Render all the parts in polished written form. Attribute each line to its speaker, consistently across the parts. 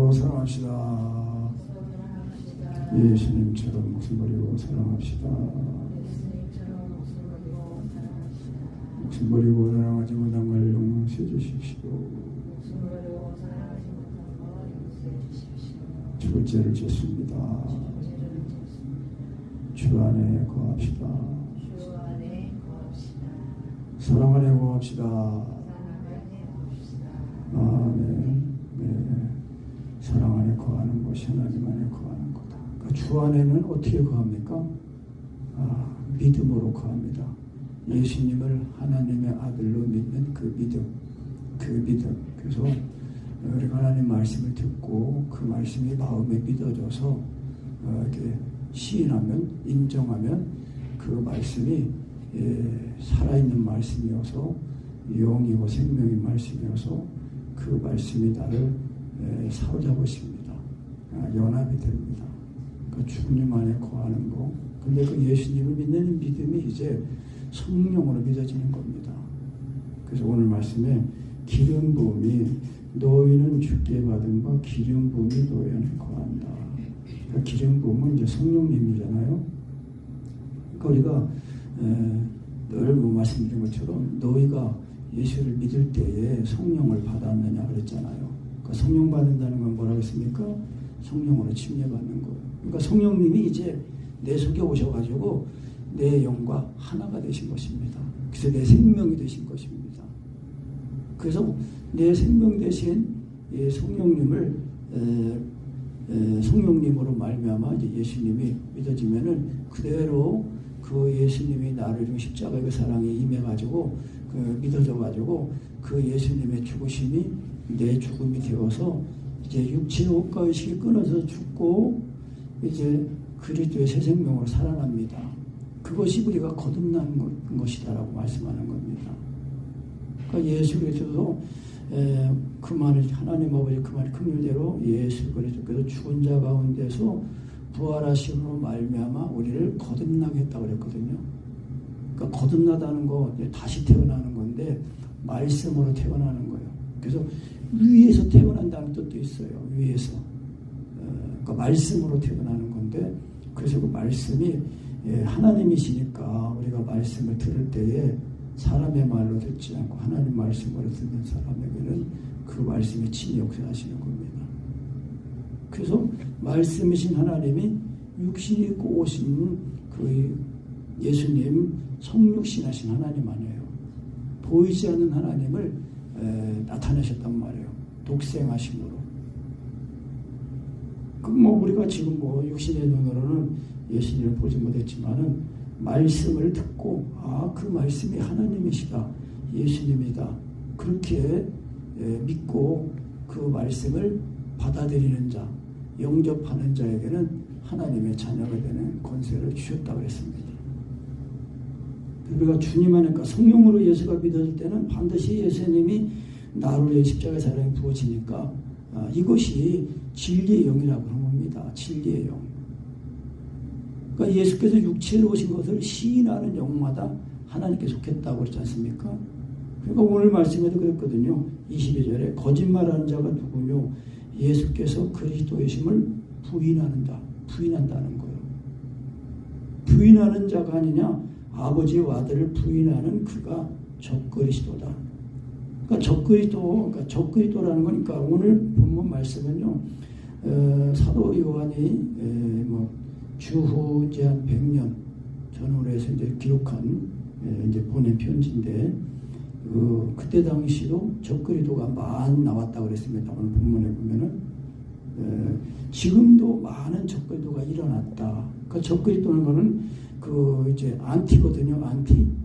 Speaker 1: 버리고 사랑합시다. 예수님처럼 목숨 버리고 사랑합시다. 목숨 버리고 사랑하지 못한 걸 용서해 주십시오. 죄를 짓습니다. 주 안에 거합시다. 사랑 안에 거합시다. 아멘. 네. 사랑 안에 거하는 것이 하나님 안에 거하는 거다. 그러니까 주 안에는 어떻게 거합니까? 믿음으로 거합니다. 예수님을 하나님의 아들로 믿는 그 믿음. 그래서 우리가 하나님 말씀을 듣고 그 말씀이 마음에 믿어져서 이렇게 시인하면, 인정하면 그 말씀이 살아있는 말씀이어서 영이고 생명의 말씀이어서 그 말씀이 나를 사로잡으십니다. 연합이 됩니다. 그 주님 안에 거하는 거. 근데 그 예수님을 믿는 믿음이 이제 성령으로 믿어지는 겁니다. 그래서 오늘 말씀에 기름 부음이 너희는 주께 받은 바 기름 부음이 너희 안에 거한다. 그러니까 기름 부음은 이제 성령님이잖아요. 그러니까 우리가 늘 말씀드린 것처럼 너희가 예수를 믿을 때에 성령을 받았느냐 그랬잖아요. 그러니까 성령 받는다는 건 뭐라고 했습니까? 성령으로 침례받는 거예요. 그러니까 성령님이 이제 내 속에 오셔가지고 내 영과 하나가 되신 것입니다. 그래서 내 생명이 되신 것입니다. 그래서 내 생명 대신 성령님을 성령님으로 말미암아 이제 예수님이 믿어지면은 그대로 그 예수님이 나를 위해 십자가의 그 사랑이 임해가지고 믿어져가지고 그 예수님의 죽으심이 내 죽음이 되어서 이제 육체의 옷과 의식이 끊어서 죽고 이제 그리스도의 새 생명으로 살아납니다. 그것이 우리가 거듭난 것이다라고 말씀하는 겁니다. 그러니까 예수 그리스도도 그 말을 하나님 아버지 그 말을 긍휼대로 예수 그리스도께서 죽은 자 가운데서 부활하심으로 말미암아 우리를 거듭나게 했다고 그랬거든요. 그러니까 거듭나다는 거 다시 태어나는 건데 말씀으로 태어나는 거예요. 그래서 위에서 태어난다는 뜻도 있어요. 위에서. 그러니까 말씀으로 태어나는 건데 그래서 그 말씀이 하나님이시니까 우리가 말씀을 들을 때에 사람의 말로 듣지 않고 하나님 말씀으로 듣는 사람에게는 그 말씀이 친히 역사하시는 겁니다. 그래서 말씀이신 하나님이 육신이 있고 오신 그 예수님 성육신하신 하나님 아니에요. 보이지 않는 하나님을 나타내셨단 말이에요. 독생하심으로. 우리가 지금 육신의 눈으로는 예수님을 보지 못했지만은 말씀을 듣고 그 말씀이 하나님이시다. 예수님이다. 그렇게 믿고 그 말씀을 받아들이는 자, 영접하는 자에게는 하나님의 자녀가 되는 권세를 주셨다고 했습니다. 우리가 주님 안에까 성령으로 예수가 믿어질 때는 반드시 예수님이 나를 위해 십자가의 사랑이 부어지니까 이것이 진리의 영이라고 하는 겁니다. 진리의 영. 그러니까 예수께서 육체로 오신 것을 시인하는 영마다 하나님께 속했다고 그러지 않습니까? 그러니까 오늘 말씀에도 그랬거든요. 22절에 거짓말하는 자가 누구며 예수께서 그리스도이심을 부인한다는 거예요. 부인하는 자가 아니냐? 아버지와 아들을 부인하는 그가 적그리스도다. 그러니까 적그리스도라는 거니까 오늘 본문 말씀은요. 사도 요한이 주후 이제 한 100년 전후로 해서 이제 기록한 이제 보낸 편지인데 그때 당시도 적그리스도가 많이 나왔다고 그랬습니다. 오늘 본문에 보면은 지금도 많은 적그리스도가 일어났다. 그 적그리스도는 거는 그 이제 안티거든요.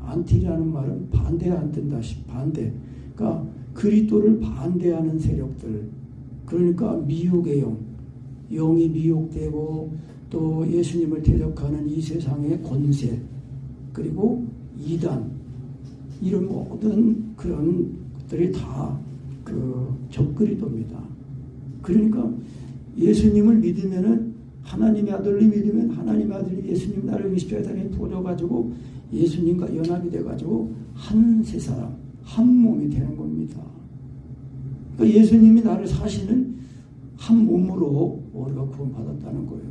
Speaker 1: 안티라는 말은 반대하는 뜻다. 반대. 그러니까 그리스도를 반대하는 세력들. 그러니까 미혹의 영이 미혹되고 또 예수님을 대적하는 이 세상의 권세 그리고 이단 이런 모든 그런 것들이 다 그 적그리스도입니다. 그러니까 예수님을 믿으면은 하나님의 아들을 믿으면 하나님의 아들이 예수님 나를 십자가에 달려 부어져가지고 예수님과 연합이 돼가지고 한 세 사람 한 몸이 되는 겁니다. 그러니까 예수님이 나를 사시는 한 몸으로 우리가 구원받았다는 거예요.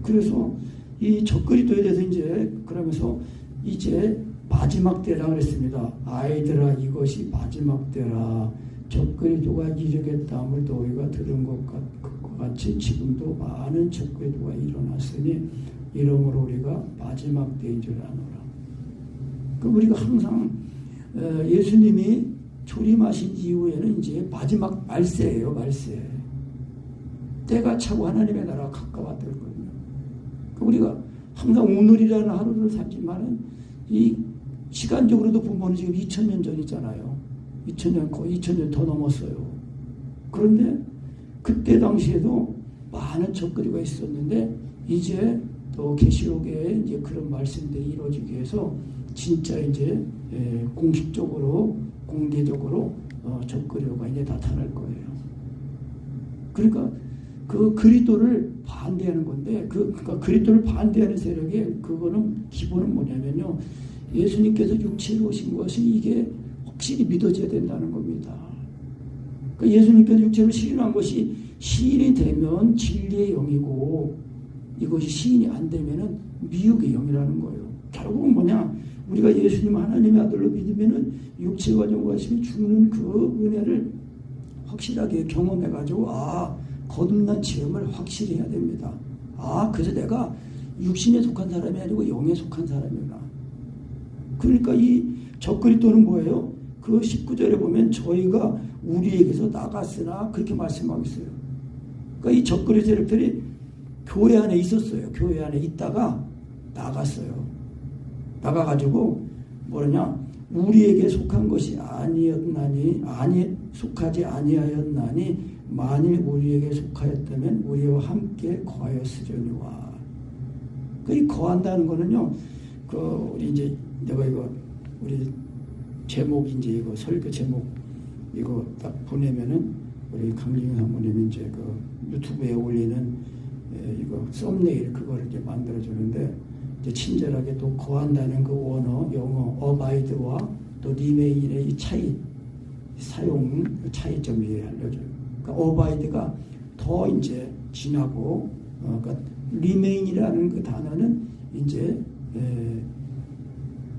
Speaker 1: 그래서 이 적그리스도에 대해서 이제 그러면서 이제 마지막 때라 그랬습니다. 아이들아 이것이 마지막 때라. 적그리스도가 이적의 땀을 너희가 들은 것과 같이 지금도 많은 적그리스도가 일어났으니 이러므로 우리가 마지막 때인 줄 아노라. 그 우리가 항상 예수님이 조림하신 이후에는 이제 마지막 말세예요. 말세. 때가 차고 하나님의 나라가 가까웠거든요. 우리가 항상 오늘이라는 하루를 살지만은 이 시간적으로도 보면 지금 2000년 전이잖아요. 2000년, 거의 2000년 더 넘었어요. 그런데 그때 당시에도 많은 적그리가 있었는데 이제 또 계시록에 이제 그런 말씀들이 이루어지기 위해서 진짜 이제 공식적으로 공개적으로 적그리가 이제 나타날 거예요. 그러니까 그 그리스도를 반대하는 건데 그러니까 그리스도를 반대하는 세력의 그거는 기본은 뭐냐면요. 예수님께서 육체로 오신 것이 이게 확실히 믿어져야 된다는 겁니다. 그러니까 예수님께서 육체로 시인한 것이 시인이 되면 진리의 영이고 이것이 시인이 안 되면은 미혹의 영이라는 거예요. 결국은 뭐냐? 우리가 예수님 하나님의 아들로 믿으면은 육체와 영과심이 죽는 그 은혜를 확실하게 경험해가지고 거듭난 체험을 확실히 해야 됩니다. 그래서 내가 육신에 속한 사람이 아니고 영에 속한 사람이구나. 그러니까 이 적그리스도는 뭐예요? 그 19절에 보면 저희가 우리에게서 나갔으나 그렇게 말씀하고 있어요. 그러니까 이 적그리스도 세력들이 교회 안에 있었어요. 교회 안에 있다가 나갔어요. 나가가지고 뭐냐? 우리에게 속한 것이 속하지 아니하였나니 만일 우리에게 속하였다면 우리와 함께 거하였으려니와. 이 거한다는 거는요. 우리 이제 내가 이거 우리 제목 이제 이거 설교 제목 이거 딱 보내면은 우리 강진영 사모님이 이제 그 유튜브에 올리는 이거 썸네일 그거를 이제 만들어 주는데 이제 친절하게 또 거한다는 그 원어 영어 어바이드와 또 리메인의 이 차이 사용 차이점이 알려줘요. 그러니까 어바이드가 더 이제 진하고 그러니까 리메인이라는 그 단어는 이제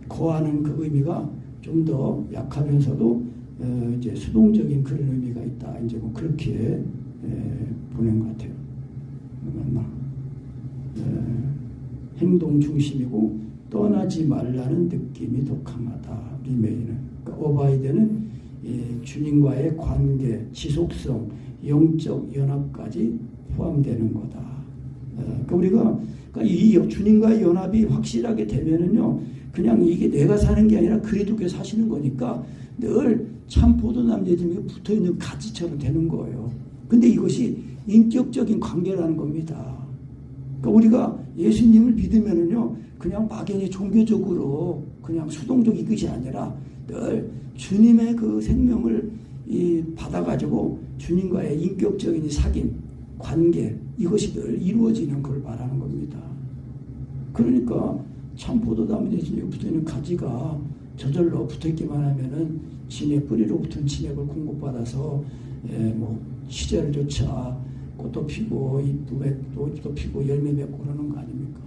Speaker 1: 거하는 그 의미가 좀 더 약하면서도 이제 수동적인 그런 의미가 있다. 이제 뭐 그렇게 보낸 것 같아요. 맞나? 행동 중심이고 떠나지 말라는 느낌이 더 강하다. 리메인은. 그러니까 어바이드는 주님과의 관계, 지속성, 영적 연합까지 포함되는 거다. 그러니까 우리가 이 주님과의 연합이 확실하게 되면은요, 그냥 이게 내가 사는 게 아니라 그리스도께서 사시는 거니까 늘 참 포도나무 예수님이 붙어 있는 가지처럼 되는 거예요. 근데 이것이 인격적인 관계라는 겁니다. 그러니까 우리가 예수님을 믿으면은요, 그냥 막연히 종교적으로 그냥 수동적인 것이 아니라 늘 주님의 그 생명을 받아가지고 주님과의 인격적인 사귐, 관계 이것이 늘 이루어지는 걸 말하는 겁니다. 그러니까 참 포도나무 예수님이 붙어있는 가지가 저절로 붙어있기만 하면은 진의 뿌리로부터 진액을 공급받아서 뭐 시절을 쫓아 꽃도 피고 잎도 피고 열매 맺고 그러는 거 아닙니까?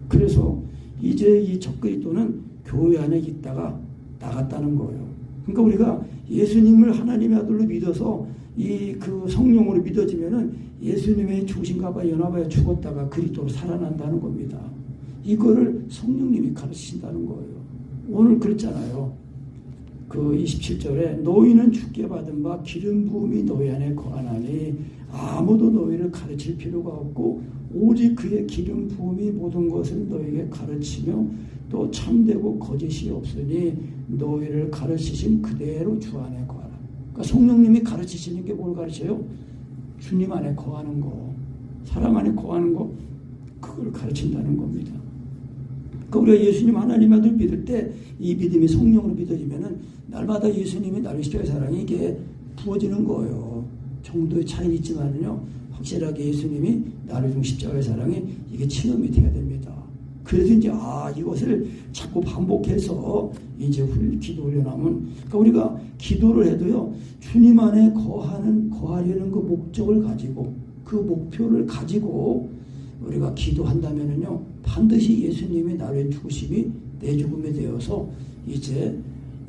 Speaker 1: 그래서 이제 이 적그리스도는 교회 안에 있다가 나갔다는 거예요. 그러니까 우리가 예수님을 하나님의 아들로 믿어서 그 성령으로 믿어지면은 예수님의 죽으신가봐 연합하여 죽었다가 그리스도로 살아난다는 겁니다. 이거를 성령님이 가르치신다는 거예요. 오늘 그랬잖아요. 그 27절에 너희는 주께 받은 바 기름 부음이 너희 안에 거하나니 아무도 너희를 가르칠 필요가 없고 오직 그의 기름 부음이 모든 것을 너희에게 가르치며 또 참되고 거짓이 없으니 너희를 가르치신 그대로 주 안에 거하라. 그러니까 성령님이 가르치시는 게 뭘 가르쳐요? 주님 안에 거하는 거, 사랑 안에 거하는 거, 그걸 가르친다는 겁니다. 그러니까 우리가 예수님 하나님 아들 믿을 때 이 믿음이 성령으로 믿어지면은 날마다 예수님이 나를 십자가의 사랑이 이게 부어지는 거예요. 정도의 차이는 있지만요, 확실하게 예수님이 나를 준 십자가의 사랑이 이게 체험이 돼야 됩니다. 그래서 이제 이것을 자꾸 반복해서 이제 기도 훈련하면, 그러니까 우리가 기도를 해도요, 주님 안에 거하려는 그 목적을 가지고, 그 목표를 가지고 우리가 기도한다면은요, 반드시 예수님이 나를 죽으심이 내 죽음에 되어서 이제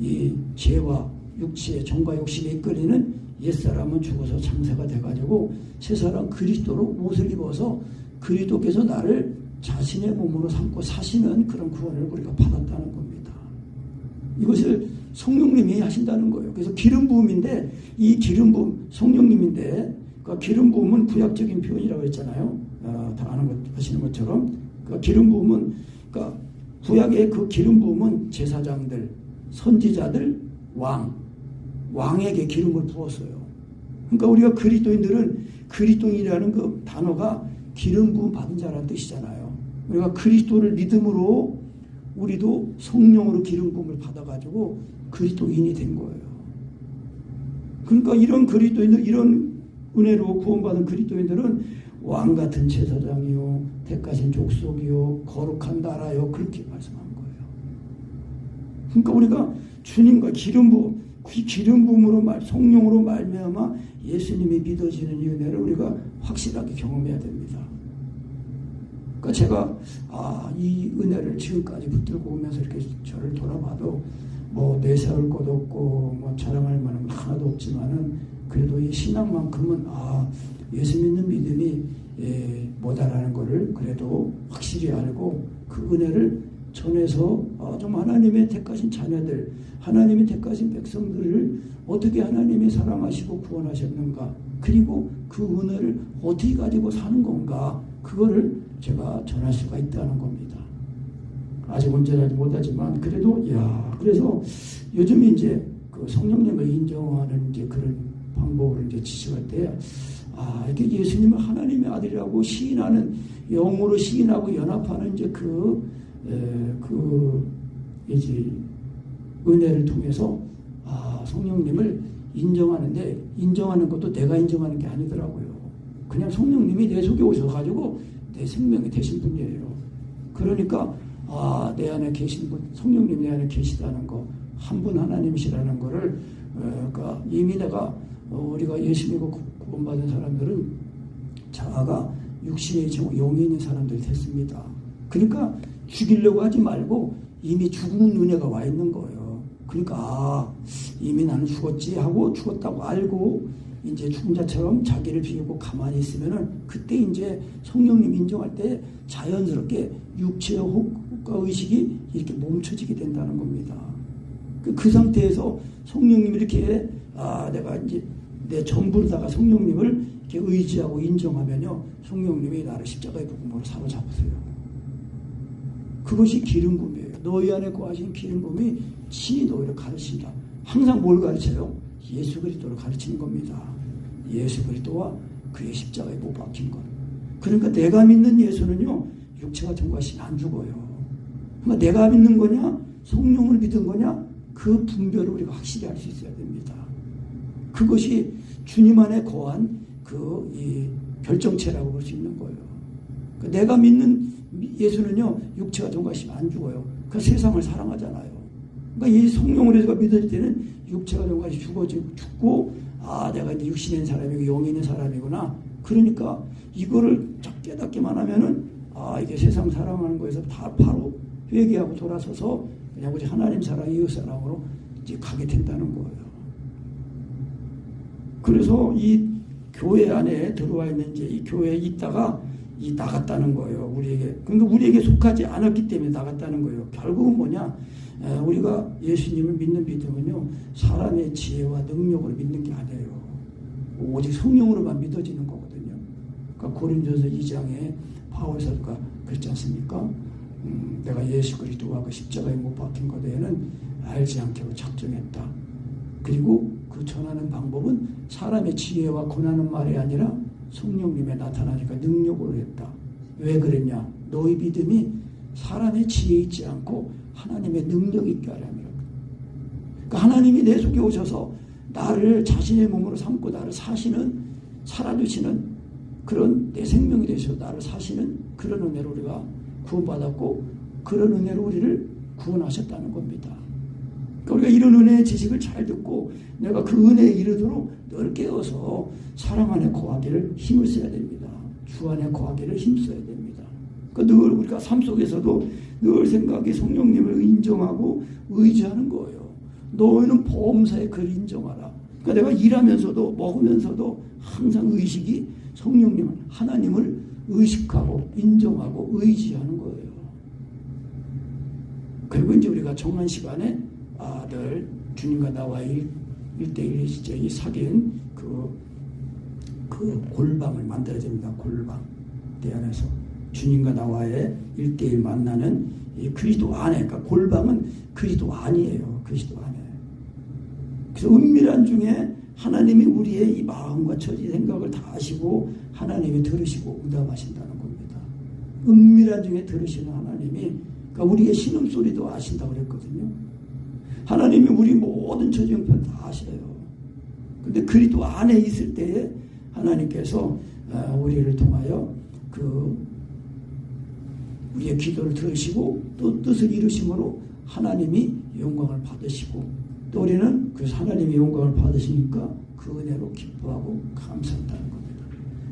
Speaker 1: 이 죄와 육체의 정과 욕심에 이끌리는 옛사람은 죽어서 장사가 돼가지고 새 사람 그리스도로 옷을 입어서 그리스도께서 나를 자신의 몸으로 삼고 사시는 그런 구원을 우리가 받았다는 겁니다. 이것을 성령님이 하신다는 거예요. 그래서 기름 부음인데, 이 기름 부음 성령님인데, 그러니까 기름 부음은 구약적인 표현이라고 했잖아요. 다 아시는 것처럼. 그러니까 기름 부음은, 그러니까 구약의 그 기름 부음은 제사장들, 선지자들, 왕에게 기름을 부었어요. 그러니까 우리가 그리스도인들은, 그리스도인이라는 그 단어가 기름 부음 받은 자라는 뜻이잖아요. 우리가 그리스도를 믿음으로 우리도 성령으로 기름 부음을 받아가지고 그리스도인이 된 거예요. 그러니까 이런 그리스도인들, 이런 은혜로 구원받은 그리스도인들은 왕 같은 제사장이요, 택하신 족속이요, 거룩한 나라요, 그렇게 말씀한 거예요. 그러니까 우리가 주님과 기름 부음, 그 기름 부음으로 성령으로 말미암아 예수님이 믿어지는 이 은혜를 우리가 확실하게 경험해야 됩니다. 그러니까 제가 이 은혜를 지금까지 붙들고 오면서 이렇게 저를 돌아봐도 뭐 내세울 것도 없고 뭐 자랑할 만한 건 하나도 없지만은, 그래도 이 신앙만큼은 예수 믿는 믿음이 뭐다라는 것을 그래도 확실히 알고 그 은혜를 전해서 좀 하나님의 택하신 자녀들, 하나님의 택하신 백성들을 어떻게 하나님이 사랑하시고 구원하셨는가, 그리고 그 은혜를 어떻게 가지고 사는 건가, 그거를 제가 전할 수가 있다는 겁니다. 아직 온전하지 못하지만 그래도 그래서 요즘 이제 그 성령님을 인정하는 이제 그런 방법을 이제 지식할 때 이렇게 예수님을 하나님의 아들이라고 시인하는, 영으로 시인하고 연합하는 이제 이제 은혜를 통해서 성령님을 인정하는데, 인정하는 것도 내가 인정하는 게 아니더라고요. 그냥 성령님이 내 속에 오셔가지고 내 생명이 되신 분이에요. 그러니까 내 안에 계신 분, 성령님 내 안에 계시다는 거, 한 분 하나님이시라는 거를 그러니까 이미 우리가 예수 믿고 구원받은 사람들은 자아가 육신의 영이 있는 사람들이 됐습니다. 그러니까 죽이려고 하지 말고 이미 죽은 은혜가 와 있는 거예요. 그러니까 이미 나는 죽었지 하고 죽었다고 알고 이제 죽은 자처럼 자기를 비우고 가만히 있으면은, 그때 이제 성령님 인정할 때 자연스럽게 육체의 호흡과 의식이 이렇게 멈춰지게 된다는 겁니다. 그 상태에서 성령님이 이렇게 내가 이제 내 전부로다가 성령님을 이렇게 의지하고 인정하면요, 성령님이 나를 십자가의 복음으로 사로잡으세요. 그것이 기름 부음이에요. 너희 안에 거하신 기름 부음이 친히 너희를 가르친다. 항상 뭘 가르쳐요? 예수 그리스도를 가르치는 겁니다. 예수 그리스도와 그의 십자가에 못 박힌 것. 그러니까 내가 믿는 예수는요, 육체가 통과시면 안 죽어요. 그러니까 내가 믿는 거냐, 성령을 믿은 거냐, 그 분별을 우리가 확실히 알 수 있어야 됩니다. 그것이 주님 안에 거한 이 결정체라고 볼 수 있는 거예요. 그러니까 내가 믿는 예수는요, 육체가 통과시면 안 죽어요. 그 세상을 사랑하잖아요. 그러니까 이 성령으로 해서 믿을 때는 육체가 통과시 죽고 내가 이제 육신에 있는 사람이고 영이 있는 사람이구나. 그러니까 이거를 깨닫기만 하면은 이게 세상 사랑하는 거에서 다 바로 회개하고 돌아서서 그냥 우리 하나님 사랑, 이웃 사랑으로 이제 가게 된다는 거예요. 그래서 이 교회 안에 들어와 있는 이제 이 교회에 있다가 나갔다는 거예요. 그러니까 우리에게 속하지 않았기 때문에 나갔다는 거예요. 결국은 뭐냐? 우리가 예수님을 믿는 믿음은요, 사람의 지혜와 능력으로 믿는 게 아니에요. 오직 성령으로만 믿어지는 거거든요. 그러니까 고린도서 2장에 바울 사도가 그랬지 않습니까? 내가 예수 그리스도와 그 십자가에 못 박힌 것에 대해는 알지 않기로 작정했다. 그리고 그 전하는 방법은 사람의 지혜와 권하는 말이 아니라 성령님의 나타나니까 능력으로 했다. 왜 그랬냐? 너희 믿음이 사람의 지혜 있지 않고 하나님의 능력 있게 하려 함이라. 그러니까 하나님이 내 속에 오셔서 나를 자신의 몸으로 삼고 나를 살아주시는 그런 내 생명이 되셔서 나를 사시는 그런 은혜로 우리가 구원받았고 그런 은혜로 우리를 구원하셨다는 겁니다. 그러니까 우리가 이런 은혜의 지식을 잘 듣고 내가 그 은혜에 이르도록 늘 깨어서 사랑 안에 거하기를 힘을 써야 됩니다. 주 안에 거하기를 힘써야 됩니다. 그러니까 늘 우리가 삶 속에서도 늘 생각이 성령님을 인정하고 의지하는 거예요. 너희는 보험사에 그를 인정하라. 그러니까 내가 일하면서도 먹으면서도 항상 의식이 성령님, 하나님을 의식하고 인정하고 의지하는 거예요. 그리고 이제 우리가 정한 시간에 늘 주님과 나와의 1대1 이 사귄 그 골방을 만들어야 됩니다. 골방. 내 안에서 주님과 나와의 1대1 만나는 이 그리스도 안에, 그러니까 골방은 그리스도 안이에요. 그리스도 안에. 그래서 은밀한 중에 하나님이 우리의 이 마음과 처지 생각을 다 아시고 하나님이 들으시고 응답하신다는 겁니다. 은밀한 중에 들으시는 하나님이, 그러니까 우리의 신음소리도 아신다고 그랬거든요. 하나님이 우리 모든 처지 형편 다 아셔요. 근데 그리스도 안에 있을 때에 하나님께서 우리를 통하여 우리의 기도를 들으시고 또 뜻을 이루심으로 하나님이 영광을 받으시고 또 우리는 그래서 하나님이 영광을 받으시니까 그 은혜로 기뻐하고 감사한다는 겁니다.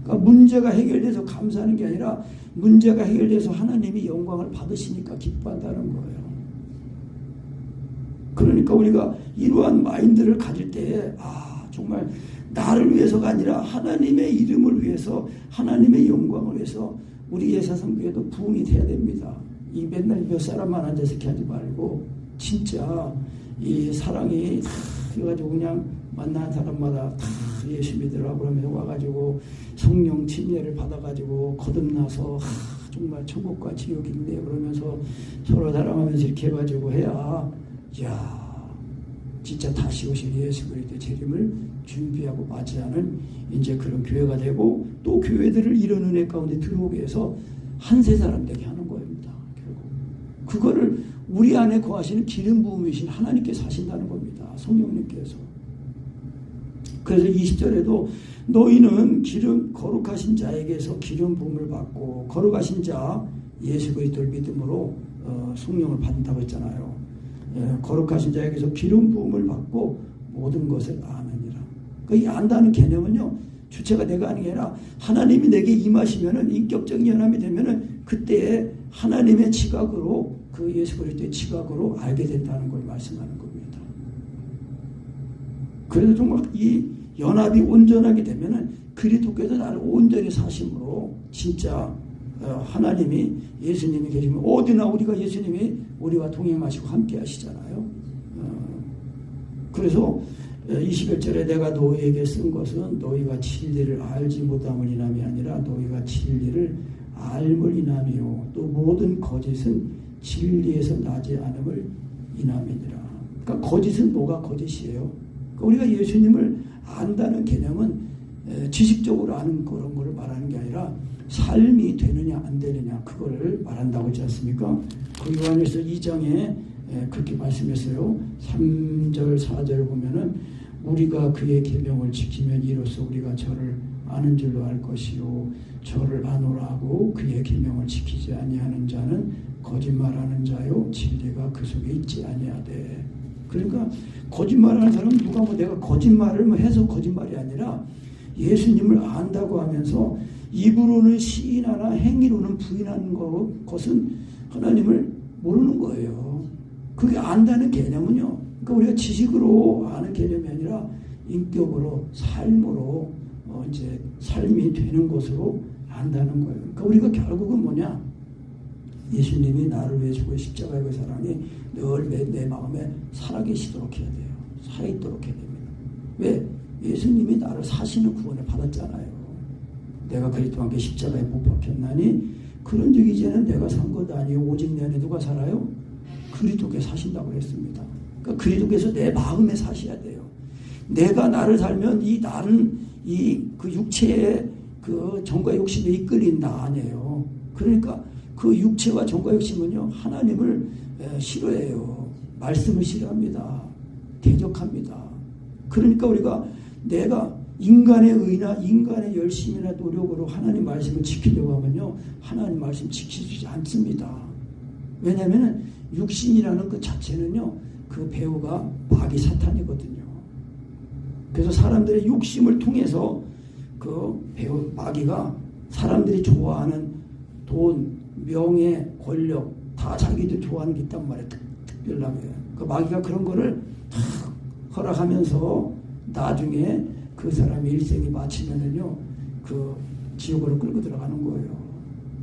Speaker 1: 그러니까 문제가 해결돼서 감사하는 게 아니라 문제가 해결돼서 하나님이 영광을 받으시니까 기뻐한다는 거예요. 그러니까 우리가 이러한 마인드를 가질 때에 정말 나를 위해서가 아니라 하나님의 이름을 위해서 하나님의 영광을 위해서 우리 예사성교회도 부흥이 돼야 됩니다. 이 맨날 몇 사람만 앉아서 이렇게 하지 말고 진짜 이 사랑이 다 해가지고 그냥 만나는 사람마다 다 예수 믿으라고 그러면서 와가지고 성령 침례를 받아가지고 거듭나서 정말 천국과 지옥이 있네 그러면서 서로 사랑하면서 이렇게 해가지고 해야 진짜 다시 오신 예수 그리스도의 재림을 준비하고 맞이하는 이제 그런 교회가 되고 또 교회들을 이런 은혜 가운데 들어오게 해서 한 세 사람 되게 하는 겁니다. 결국 그거를 우리 안에 거하시는 기름 부음이신 하나님께서 하신다는 겁니다. 성령님께서. 그래서 20절에도 너희는 거룩하신 자에게서 기름 부음을 받고 거룩하신 자 예수 그리스도를 믿음으로 성령을 받는다고 했잖아요. 거룩하신 자에게서 기름 부음을 받고 모든 것을 아느니라. 이 안다는 개념은요, 주체가 내가 아닌 게 아니라 하나님이 내게 임하시면은 인격적인 연합이 되면은 그때에 하나님의 지각으로 그 예수 그리스도의 지각으로 알게 된다는 걸 말씀하는 겁니다. 그래서 정말 이 연합이 온전하게 되면은 그리스도께서 나를 온전히 사심으로 진짜 하나님이 예수님이 계시면 어디나 우리가 예수님이 우리와 동행하시고 함께 하시잖아요. 그래서 21절에 내가 너희에게 쓴 것은 너희가 진리를 알지 못함을 인함이 아니라 너희가 진리를 알물 인함이요 또 모든 거짓은 진리에서 나지 않음을 인함이니라. 그러니까 거짓은 뭐가 거짓이에요? 그러니까 우리가 예수님을 안다는 개념은 지식적으로 아는 그런 거를 말하는 게 아니라 삶이 되느냐 안 되느냐 그거를 말한다고 했지 않습니까? 그 요한일서 2장에 그렇게 말씀했어요. 3절 4절 보면은 우리가 그의 계명을 지키면 이로써 우리가 저를 아는 줄로 알 것이요 저를 아노라 하고 그의 계명을 지키지 아니하는 자는 거짓말하는 자요 진리가 그 속에 있지 아니하되. 그러니까 거짓말하는 사람은 누가 내가 거짓말을 해서 거짓말이 아니라 예수님을 안다고 하면서 입으로는 시인하나 행위로는 부인하는 것은 하나님을 모르는 거예요. 그게 안다는 개념은요. 그러니까 우리가 지식으로 아는 개념이 아니라 인격으로 삶으로 이제 삶이 되는 것으로 안다는 거예요. 그러니까 우리가 결국은 뭐냐? 예수님이 나를 위해 죽고 십자가의 그 사랑이 늘 내 마음에 살아계시도록 해야 돼요. 살아있도록 해야 됩니다. 왜? 예수님이 나를 사시는 구원을 받았잖아요. 내가 그리스도와 함께 십자가에 못 박혔나니 그런 적 이제는 내가 산 것 아니요 오직 내 안에 누가 살아요? 그리스도께서 사신다고 했습니다. 그러니까 그리스도께서 내 마음에 사셔야 돼요. 내가 나를 살면 이 나는 그 육체의 그 정과 욕심에 이끌린 나 아니에요. 그러니까 그 육체와 정과 욕심은요 하나님을 싫어해요. 말씀을 싫어합니다. 대적합니다. 그러니까 우리가 내가 인간의 의나 인간의 열심이나 노력으로 하나님 말씀을 지키려고 하면요, 하나님 말씀 지키지 않습니다. 왜냐하면 육신이라는 그 자체는요, 그 배우가 마귀 사탄이거든요. 그래서 사람들의 욕심을 통해서 그 배우 마귀가 사람들이 좋아하는 돈, 명예, 권력 다 자기들 좋아하는 게 있단 말이에요. 특별하게. 그 마귀가 그런 거를 다 허락하면서 나중에 그 사람의 일생이 마치면은요, 그 지옥으로 끌고 들어가는 거예요.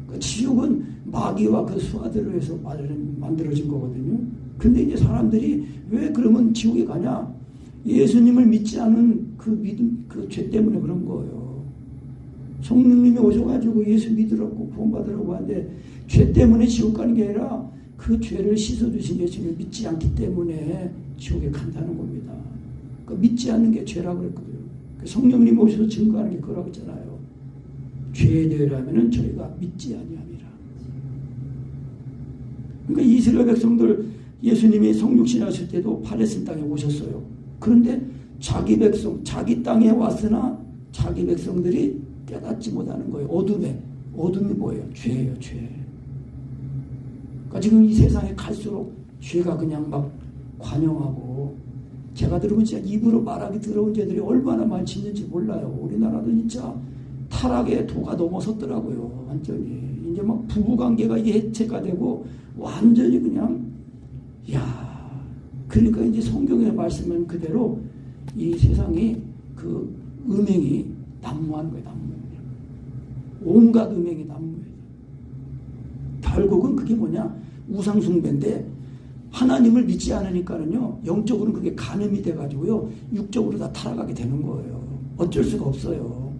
Speaker 1: 그 지옥은 마귀와 그 수하들을 해서 만들어진 거거든요. 근데 이제 사람들이 왜 그러면 지옥에 가냐? 예수님을 믿지 않은 그 믿음, 그 죄 때문에 그런 거예요. 성령님이 오셔가지고 예수 믿으라고 구원받으라고 하는데 죄 때문에 지옥 가는 게 아니라 그 죄를 씻어주신 예수님을 믿지 않기 때문에 지옥에 간다는 겁니다. 그러니까 믿지 않는 게 죄라고 그랬거든요. 성령님이 오셔서 증거하는 게 그거라고 했잖아요. 죄에 대하여는 저희가 믿지 아니함이라. 그러니까 이스라엘 백성들 예수님이 성육신 하실 때도 팔레스틴 땅에 오셨어요. 그런데 자기 백성, 자기 땅에 왔으나 자기 백성들이 깨닫지 못하는 거예요. 어둠이 뭐예요? 죄예요, 죄. 그러니까 지금 이 세상에 갈수록 죄가 그냥 막 관영하고, 제가 들으면 진짜 입으로 말하기 더러운 죄들이 얼마나 많이 있는지 몰라요. 우리나라도 진짜 타락의 도가 넘어섰더라고요. 완전히. 이제 막 부부관계가 해체가 되고 완전히 그냥, 그러니까 이제 성경의 말씀은 그대로 이 세상이 그 음행이 난무하는 거예요, 난무. 온갖 음행이 난무해요. 결국은 그게 뭐냐? 우상숭배인데, 하나님을 믿지 않으니까는요, 영적으로는 그게 간음이 돼가지고요, 육적으로 다 타락하게 되는 거예요. 어쩔 수가 없어요.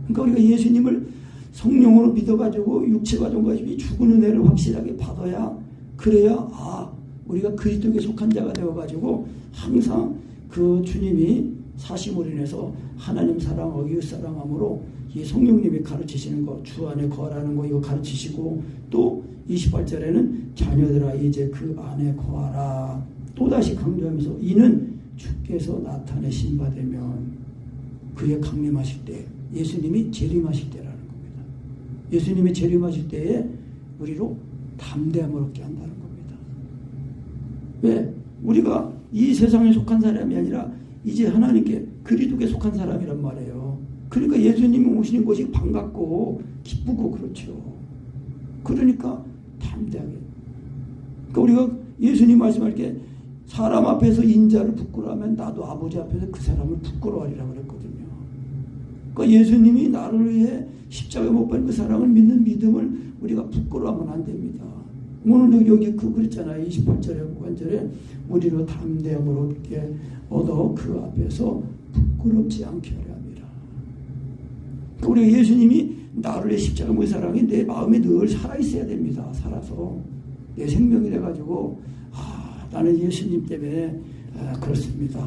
Speaker 1: 그러니까 우리가 예수님을 성령으로 믿어가지고 육체가 좀 죽은 은혜를 확실하게 받아야, 그래야 우리가 그리스도에 속한 자가 되어가지고 항상 그 주님이 사심으로 인해서 하나님 사랑하고 이웃 사랑함으로 이 성령님이 가르치시는 거, 주 안에 거하라는 거 이거 가르치시고, 또 28절에는 자녀들아 이제 그 안에 거하라 또다시 강조하면서, 이는 주께서 나타내신 바 되면, 그의 강림하실 때, 예수님이 재림하실 때라는 겁니다. 예수님이 재림하실 때에 우리로 담대함을 얻게 한다는 겁니다. 왜? 우리가 이 세상에 속한 사람이 아니라 이제 하나님께 그리스도에 속한 사람이란 말이에요. 그러니까 예수님이 오시는 것이 반갑고 기쁘고 그렇죠. 그러니까 담대하게. 그러니까 우리가 예수님 말씀할 때 사람 앞에서 인자를 부끄러워하면 나도 아버지 앞에서 그 사람을 부끄러워하리라 그랬거든요. 그러니까 예수님이 나를 위해 십자가에 못 박힌 그 사랑을 믿는 믿음을 우리가 부끄러워하면 안 됩니다. 오늘도 여기 그랬잖아요. 28절에 후반절에 우리로 담대함을 얻어 그 앞에서 부끄럽지 않게 하려 함이라. 그러니까 우리가 예수님이 나를 위해 십자가 못 사랑이 내 마음에 늘 살아있어야 됩니다. 살아서 내 생명이 돼가지고 나는 예수님 때문에 그렇습니다.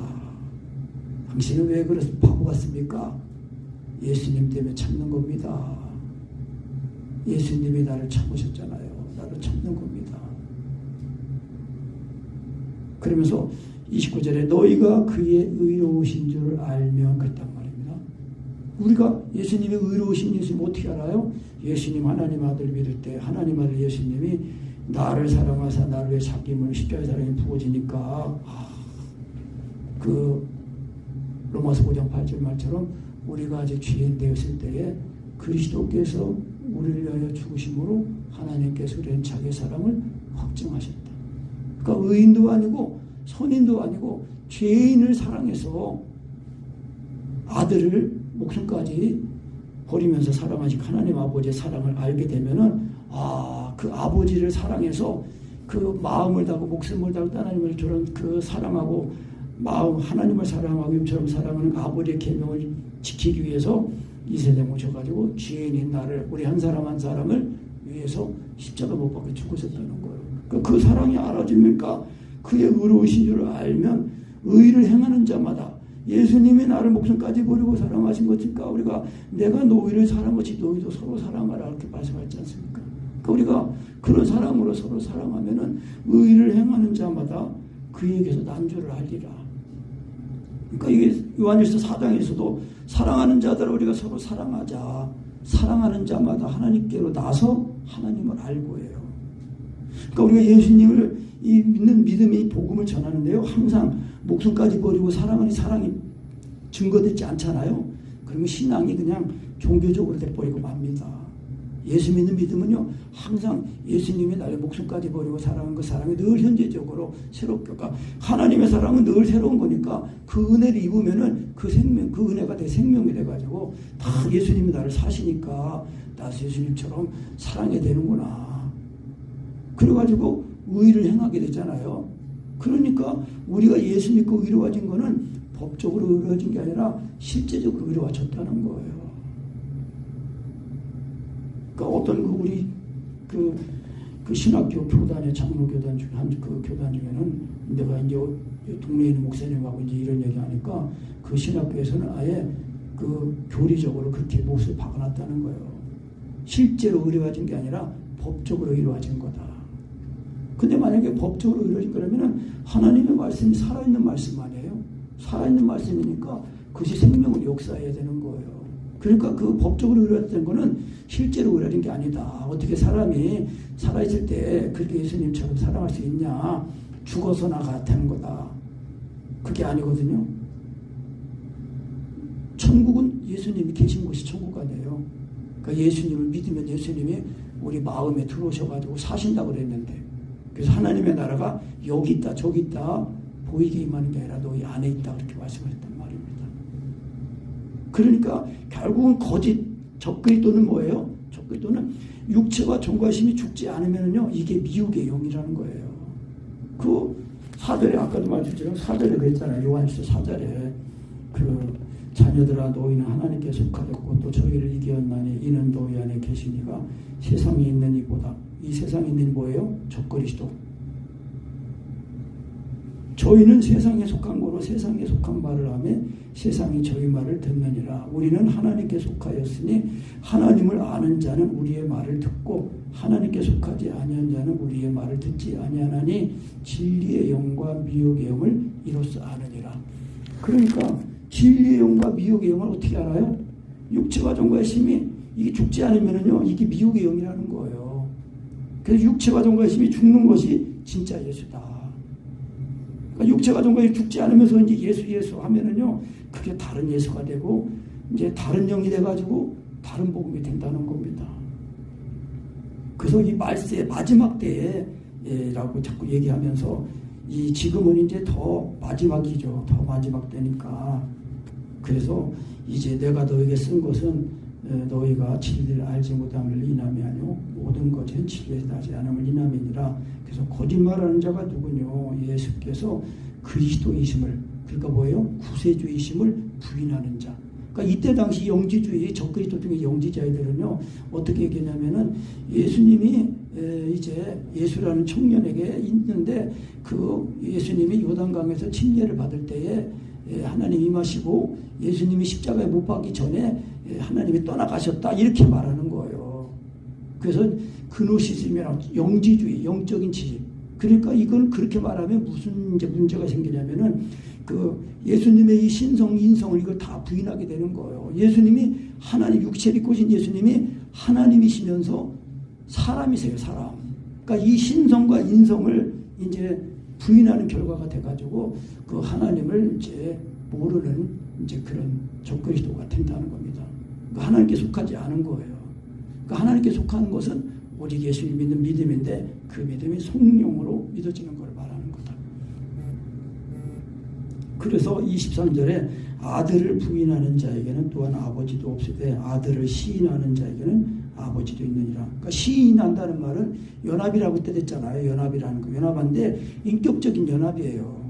Speaker 1: 당신은 왜 바보 같습니까? 예수님 때문에 참는 겁니다. 예수님이 나를 참으셨잖아요. 나를 참는 겁니다. 그러면서 29절에 너희가 그의 의로우신 줄 알면 그랬단 말입니다. 우리가 예수님이 의로우신 예수님 어떻게 알아요? 예수님 하나님 아들 믿을 때 하나님 아들 예수님이 나를 사랑하사 나를 위해 자기 몸을 십자가에 사랑이 부어지니까 그 로마서 5장 8절 말처럼 우리가 아직 죄인 되었을 때에 그리스도께서 우리를 위하여 죽으심으로 하나님께서 우리는 자기 사랑을 확증하셨다. 그러니까 의인도 아니고 선인도 아니고 죄인을 사랑해서 아들을 목숨까지 버리면서 사랑하신 하나님 아버지의 사랑을 알게 되면은 그 아버지를 사랑해서 그 마음을 다하고 목숨을 다하고 하나님을 저런 그 사랑하고 마음 하나님을 사랑하고 이처럼 사랑하는 그 아버지의 계명을 지키기 위해서 이 세상에 오셔가지고 죄인인 나를 우리 한 사람 한 사람을 위해서 십자가 못 박혀 죽으셨다는 거예요. 그 사랑이 알아집니까? 그의 의로우신 줄 알면 의를 행하는 자마다 예수님이 나를 목숨까지 버리고 사랑하신 것일까? 우리가 내가 너희를 사랑한 것이 너희도 서로 사랑하라 이렇게 말씀하지 않습니까? 그러니까 우리가 그런 사랑으로 서로 사랑하면은 의를 행하는 자마다 그에게서 난주를 하리라. 그러니까 이게 요한일서 4장에서도 사랑하는 자들을 우리가 서로 사랑하자. 사랑하는 자마다 하나님께로 나서 하나님을 알고 해요. 그러니까 우리가 예수님을 이 믿는 믿음이 복음을 전하는데요. 항상 목숨까지 버리고 사랑하는 사랑이 증거되지 않잖아요. 그러면 신앙이 그냥 종교적으로 돼버리고 맙니다. 예수 믿는 믿음은요, 항상 예수님이 나의 목숨까지 버리고 사랑한 그 사랑이 늘 현재적으로 새롭게, 그러니까 하나님의 사랑은 늘 새로운 거니까 그 은혜를 입으면은 그 생명, 그 은혜가 내 생명이 돼가지고 다 예수님이 나를 사시니까 나 예수님처럼 사랑해야 되는구나. 그래가지고 의를 행하게 되잖아요. 그러니까 우리가 예수 믿고 의로워진 거는 법적으로 의로워진 게 아니라 실제적으로 의로워졌다는 거예요. 그러니까 어떤 우리 그 신학교 교단의 장로 교단 중 한 그 교단 중에는 내가 이제 동네에 있는 목사님하고 이제 이런 얘기하니까 그 신학교에서는 아예 그 교리적으로 그렇게 못을 박아놨다는 거예요. 실제로 의로워진 게 아니라 법적으로 의로워진 거다. 근데 만약에 법적으로 의로워진 거라면은 하나님의 말씀이 살아있는 말씀 아니에요? 살아있는 말씀이니까 그것이 생명을 역사해야 되는 거예요. 그러니까 그 법적으로 의로워진 거는 실제로 의로워진 게 아니다. 어떻게 사람이 살아있을 때 그렇게 예수님처럼 사랑할 수 있냐? 죽어서 나가는 거다. 그게 아니거든요. 천국은 예수님이 계신 곳이 천국 아니에요. 그러니까 예수님을 믿으면 예수님이 우리 마음에 들어오셔가지고 사신다고 그랬는데, 그래서 하나님의 나라가 여기 있다 저기 있다 보이게 임하는 게 아니라 너희 안에 있다 그렇게 말씀하셨단 말입니다. 그러니까 결국은 거짓 적그리스도는 뭐예요? 적그리스도는 육체와 정과심이 죽지 않으면요 이게 미혹의 영이라는 거예요. 그 4절에 아까도 말씀드렸지만 4절에 그랬잖아요. 요한일서 4절에 그 자녀들아 너희는 하나님께 속하였고 또 저희를 이기었나니 이는 너희 안에 계시니가 세상에 있는 이보다, 이 세상에 있는 이 뭐예요? 적그리스도. 저희는 세상에 속한 거로 세상에 속한 말을 하며 세상이 저희 말을 듣느니라. 우리는 하나님께 속하였으니 하나님을 아는 자는 우리의 말을 듣고 하나님께 속하지 아니한 자는 우리의 말을 듣지 아니하나니 진리의 영과 미혹의 영을 이로써 아느니라. 그러니까 진리의 영과 미혹의 영을 어떻게 알아요? 육체와 정과의 심이 이게 죽지 않으면은요 이게 미혹의 영이라는 거예요. 그래서 육체와 정과의 심이 죽는 것이 진짜 예수다. 그러니까 육체가 정과의 죽지 않으면서 이제 예수 하면은요 그게 다른 예수가 되고 이제 다른 영이 돼가지고 다른 복음이 된다는 겁니다. 그래서 이 말세의 마지막 때에라고 자꾸 얘기하면서 이 지금은 이제 더 마지막이죠. 더 마지막 때니까. 그래서 이제 내가 너에게 쓴 것은 너희가 진리를 알지 못함을 인함이 아니오 모든 것은 진리에 나지 않음을 인함이니라. 그래서 거짓말하는 자가 누구뇨? 예수께서 그리스도이심을, 그러니까 뭐예요? 구세주이심을 부인하는 자. 그러니까 이때 당시 영지주의 적그리스도 중에 영지자들은요 어떻게 얘기했냐면은 예수님이 이제 예수라는 청년에게 있는데 그 예수님이 요단강에서 침례를 받을 때에 하나님 임하시고 예수님이 십자가에 못 박기 전에 하나님이 떠나가셨다 이렇게 말하는 거예요. 그래서 그노시즘이라고 영지주의, 영적인 지식. 그러니까 이건 그렇게 말하면 무슨 이제 문제가 생기냐면은 그 예수님의 이 신성, 인성을 이걸 다 부인하게 되는 거예요. 예수님이 하나님 육체를 입고 오신 예수님이 하나님이시면서 사람이세요, 사람. 그러니까 이 신성과 인성을 이제 부인하는 결과가 돼가지고 그 하나님을 이제 모르는 이제 그런 적그리스도가 된다는 겁니다. 그러니까 하나님께 속하지 않은 거예요. 그러니까 하나님께 속하는 것은 오직 예수님 믿는 믿음인데 그 믿음이 성령으로 믿어지는 걸 말하는 거다. 그래서 23절에 아들을 부인하는 자에게는 또한 아버지도 없으되 아들을 시인하는 자에게는 아버지도 있느니라. 그러니까 시인한다는 말은 연합이라고 뜻했잖아요. 연합이라는 거. 연합인데 인격적인 연합이에요.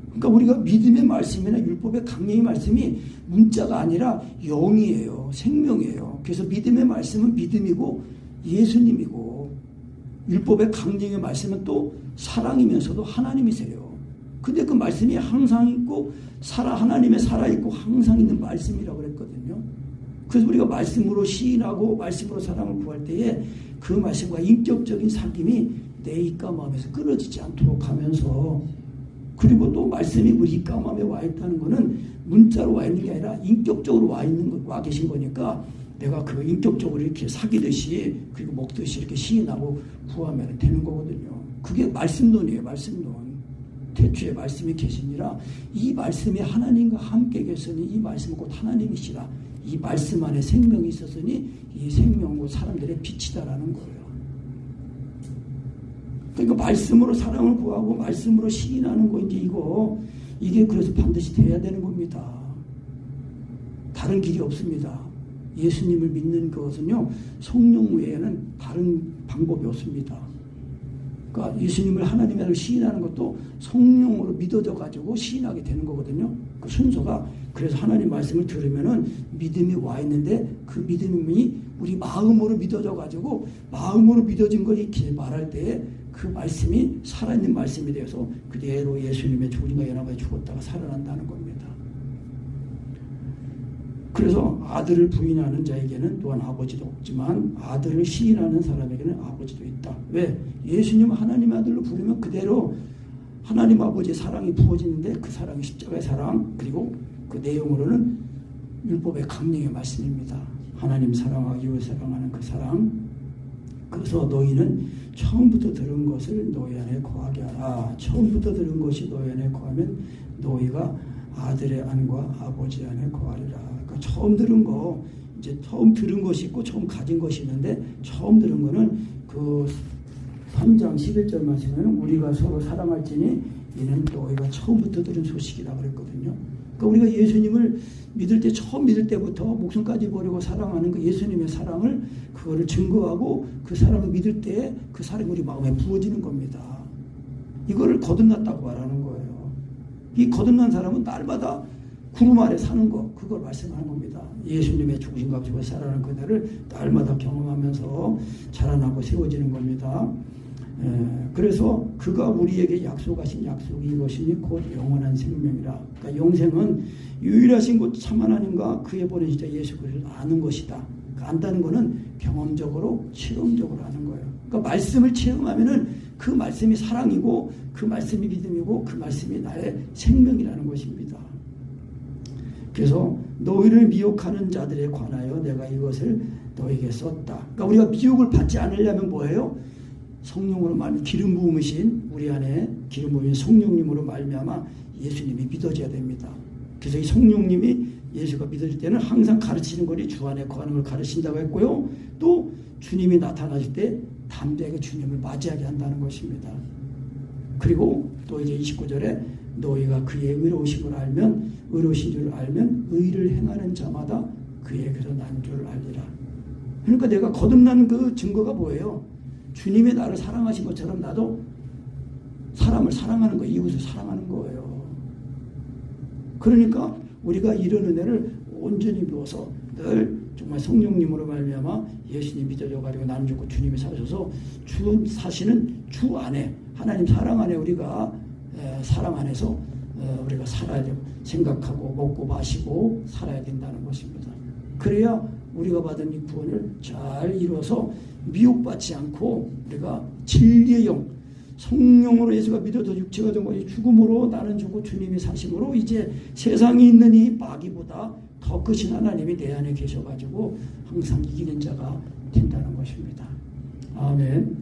Speaker 1: 그러니까 우리가 믿음의 말씀이나 율법의 강령의 말씀이 문자가 아니라 영이에요. 생명이에요. 그래서 믿음의 말씀은 믿음이고 예수님이고 율법의 강령의 말씀은 또 사랑이면서도 하나님이세요. 근데 그 말씀이 항상 있고 하나님의 살아있고 항상 있는 말씀이라고 그랬거든요. 그래서 우리가 말씀으로 시인하고 말씀으로 사랑을 구할 때에 그 말씀과 인격적인 사귐이 내 입과 마음에서 끊어지지 않도록 하면서 그리고 또 말씀이 우리 가운데 와 있다는 것은 문자로 와 있는 게 아니라 인격적으로 와 계신 거니까 내가 그 인격적으로 이렇게 사귀듯이 그리고 먹듯이 이렇게 시인하고 구하면 되는 거거든요. 그게 말씀론이에요. 말씀론. 태초에 말씀이 계시니라 이 말씀이 하나님과 함께 계시니 이 말씀은 곧 하나님이시라. 이 말씀 안에 생명이 있었으니 이 생명은 사람들의 빛이다라는 거예요. 그러니까 말씀으로 사랑을 구하고 말씀으로 시인하는 거 이게 그래서 반드시 돼야 되는 겁니다. 다른 길이 없습니다. 예수님을 믿는 것은요 성령 외에는 다른 방법이 없습니다. 그러니까 예수님을 하나님의 아들로 시인하는 것도 성령으로 믿어져 가지고 시인하게 되는 거거든요. 그 순서가 그래서 하나님 말씀을 들으면은 믿음이 와 있는데 그 믿음이 우리 마음으로 믿어져 가지고 마음으로 믿어진 걸 이렇게 말할 때에 그 말씀이 살아있는 말씀이 되어서 그대로 예수님의 죽음과 연합에 죽었다가 살아난다는 겁니다. 그래서 아들을 부인하는 자에게는 또한 아버지도 없지만 아들을 시인하는 사람에게는 아버지도 있다. 왜? 예수님을 하나님의 아들로 부르면 그대로 하나님 아버지의 사랑이 부어지는데 그 사랑이 십자가의 사랑 그리고 그 내용으로는 율법의 강령의 말씀입니다. 하나님 사랑하고 이웃 사랑하는 그 사랑. 그래서 너희는 처음부터 들은 것을 너희 안에 거하게 하라. 처음부터 들은 것이 너희 안에 거하면 너희가 아들의 안과 아버지 안에 거하리라. 그러니까 처음 들은 거, 이제 처음 들은 것이 있고 처음 가진 것이 있는데 처음 들은 거는 그 3장 11절 말씀에는 우리가 서로 사랑할지니 이는 너희가 처음부터 들은 소식이라 그랬거든요. 그러니까 우리가 예수님을 믿을 때 처음 믿을 때부터 목숨까지 버리고 사랑하는 그 예수님의 사랑을 그거를 증거하고 그 사랑을 믿을 때 그 사랑이 우리 마음에 부어지는 겁니다. 이거를 거듭났다고 말하는 거예요. 이 거듭난 사람은 날마다 구름 아래 사는 거 그걸 말씀하는 겁니다. 예수님의 죽으심과 죽어 살아나는 그날을 날마다 경험하면서 자라나고 세워지는 겁니다. 그래서 그가 우리에게 약속하신 약속이 이것이니 곧 영원한 생명이라. 그러니까 영생은 유일하신 곧 참 하나님과 그의 보내신 자 예수 그리스도를 아는 것이다. 그러니까 안다는 것은 경험적으로 체험적으로 아는 거예요. 그러니까 말씀을 체험하면은 그 말씀이 사랑이고 그 말씀이 믿음이고 그 말씀이 나의 생명이라는 것입니다. 그래서 너희를 미혹하는 자들에 관하여 내가 이것을 너에게 썼다. 그러니까 우리가 미혹을 받지 않으려면 뭐예요? 성령으로 말미암아 기름 부음이신 우리 안에 기름 부음인 성령님으로 말미암아 예수님이 믿어져야 됩니다. 그래서 이 성령님이 예수가 믿어질 때는 항상 가르치는 것이 주 안에 거하는 걸 가르친다고 했고요. 또 주님이 나타나실 때 담대하게 주님을 맞이하게 한다는 것입니다. 그리고 또 이제 29절에 너희가 그의 의로우신 줄 알면 의를 행하는 자마다 그에게서 난 줄 알리라. 그러니까 내가 거듭나는 그 증거가 뭐예요? 주님이 나를 사랑하신 것처럼 나도 사람을 사랑하는 거예요. 이웃을 사랑하는 거예요. 그러니까 우리가 이런 은혜를 온전히 누워서 늘 정말 성령님으로 말미암아 예수님 믿어져 가지고 나는 죽고 주님이 사셔서 주 사시는 주 안에 하나님 사랑 안에 우리가 사랑 안에서 우리가 살아야 되고 생각하고 먹고 마시고 살아야 된다는 것입니다. 그래야 우리가 받은 이 구원을 잘 이루어서 미혹받지 않고 우리가 진리의 영 성령으로 예수가 믿어서 육체가 된 것이 죽음으로 나는 죽고 주님이 사심으로 이제 세상에 있는 이 마귀보다 더 크신 하나님이 내 안에 계셔가지고 항상 이기는 자가 된다는 것입니다. 아멘.